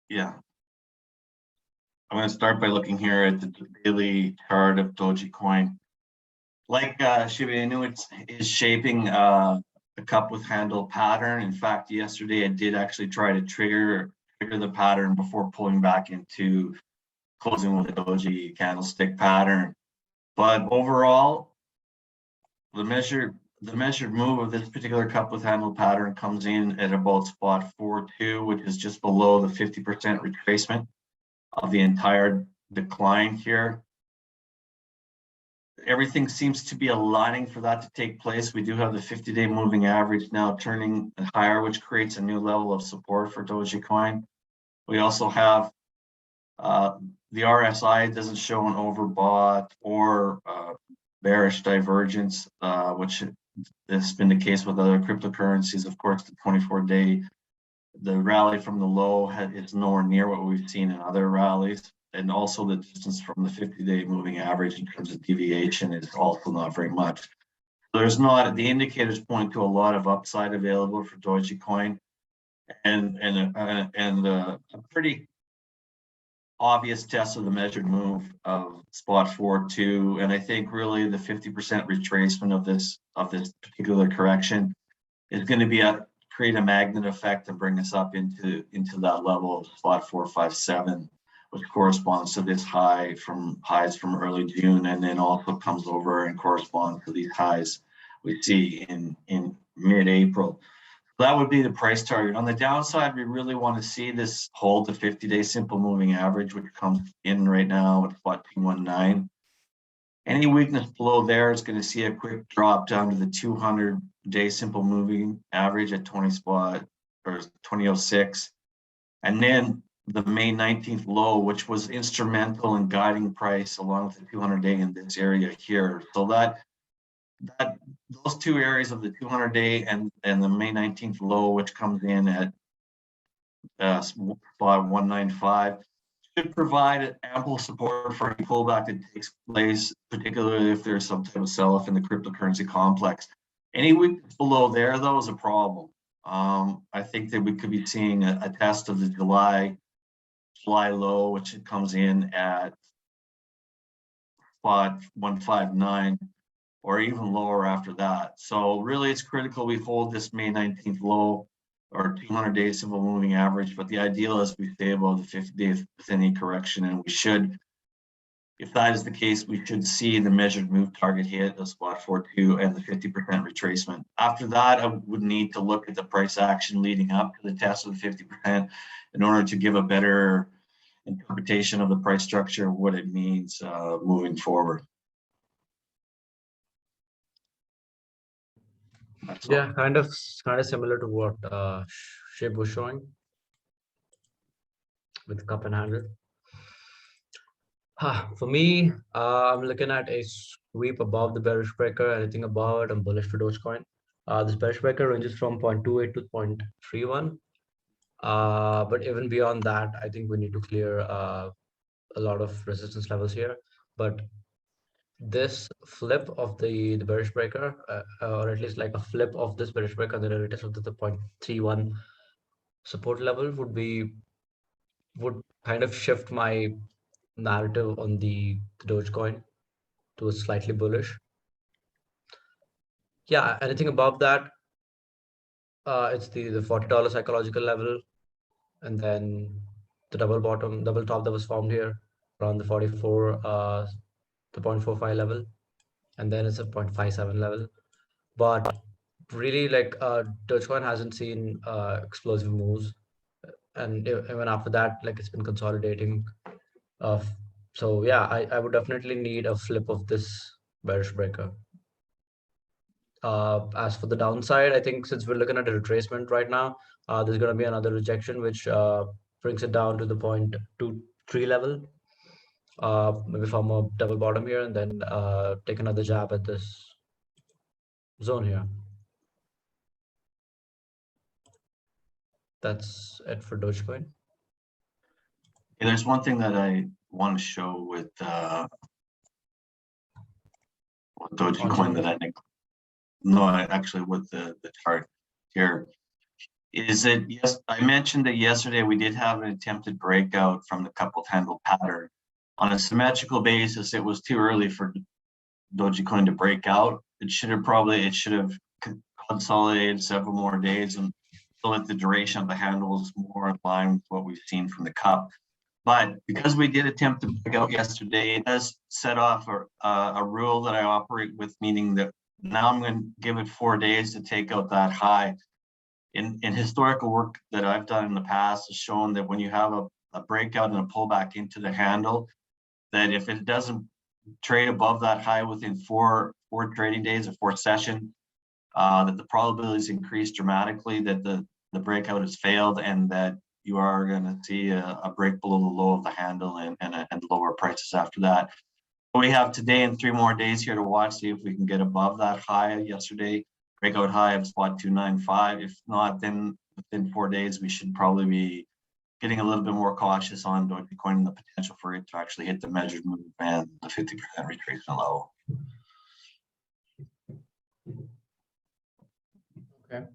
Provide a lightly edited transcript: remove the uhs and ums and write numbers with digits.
Yeah. I'm going to start by looking here at the daily chart of Dogecoin. Like Shiba Inu, it's shaping a cup with handle pattern. In fact, yesterday I did actually try to trigger the pattern before pulling back into closing with a doji candlestick pattern. But overall, the measured move of this particular cup with handle pattern comes in at about spot 4.2, which is just below the 50% retracement of the entire decline here. Everything seems to be aligning for that to take place. We do have the 50-day moving average now turning higher, which creates a new level of support for Dogecoin. We also have the RSI doesn't show an overbought or bearish divergence, which has been the case with other cryptocurrencies. Of course, the 24-day, the rally from the low is nowhere near what we've seen in other rallies. And also the distance from the 50-day moving average in terms of deviation is also not very much. There's not, the indicators point to a lot of upside available for Dogecoin, and a pretty obvious test of the measured move of spot 4.2. And I think really the 50% retracement of this particular correction is going to create a magnet effect and bring us up into that level of spot 4.57. which corresponds to this highs from early June, and then also comes over and corresponds to these highs we see in mid-April. That would be the price target. On the downside, we really want to see this hold the 50-day simple moving average, which comes in right now at spot 219. Any weakness below there is going to see a quick drop down to the 200-day simple moving average at 2006, and then the May 19th low, which was instrumental in guiding price along with the 200-day in this area here. So that those two areas of the 200-day and the May 19th low, which comes in at spot 195, should provide ample support for any pullback that takes place, particularly if there's some type of sell-off in the cryptocurrency complex. Any weakness below there, though, is a problem. I think that we could be seeing a test of the July low, which it comes in at spot 159 or even lower after that. So really it's critical we hold this May 19th low or 200-day simple moving average, but the ideal is we stay above the 50-day with any correction, and we should, if that is the case, we should see the measured move target hit the spot 4.2 and the 50% retracement. After that, I would need to look at the price action leading up to the test of the 50% in order to give a better interpretation of the price structure of what it means moving forward. Yeah, kind of similar to what Shib was showing with cup and handle. For me, I'm looking at a sweep above the bearish breaker. Anything above it, I'm bullish for Dogecoin. This bearish breaker ranges from 0.28 to 0.31. But even beyond that, I think we need to clear a lot of resistance levels here. But this flip of the bearish breaker, or at least like a flip of this bearish breaker and the retest of the 0.31 support level would kind of shift my narrative on the Dogecoin to a slightly bullish. Yeah, anything above that, it's the $40 psychological level, and then the double top that was formed here around the 44, the 0.45 level, and then it's a 0.57 level. But really, like Dogecoin hasn't seen explosive moves, and even after that, like it's been consolidating. So yeah, I would definitely need a flip of this bearish breaker. As for the downside, I think since we're looking at a retracement right now, there's going to be another rejection, which brings it down to the 0.23 level. Maybe form a double bottom here and then take another jab at this zone here. That's it for Dogecoin. Yeah, there's one thing that I want to show with Dogecoin that I think, no, actually with the chart here. is that, yes, I mentioned that yesterday we did have an attempted breakout from the coupled handle pattern. On a symmetrical basis, it was too early for Dogecoin to break out. It should have consolidated several more days and so that the duration of the handle is more in line with what we've seen from the cup. But because we did attempt to break out yesterday, it does set off a rule that I operate with, meaning that now I'm going to give it 4 days to take out that high. In historical work that I've done in the past has shown that when you have a breakout and a pullback into the handle, that if it doesn't trade above that high within four trading days or 4 sessions, that the probabilities increase dramatically that the breakout has failed and that you are going to see a break below the low of the handle and lower prices after that. We have today and 3 more days here to watch, see if we can get above that high yesterday, breakout high of spot 295. If not, then within 4 days, we should probably be getting a little bit more cautious on Dogecoin and the potential for it to actually hit the measured move and the 50% retracement level. Okay.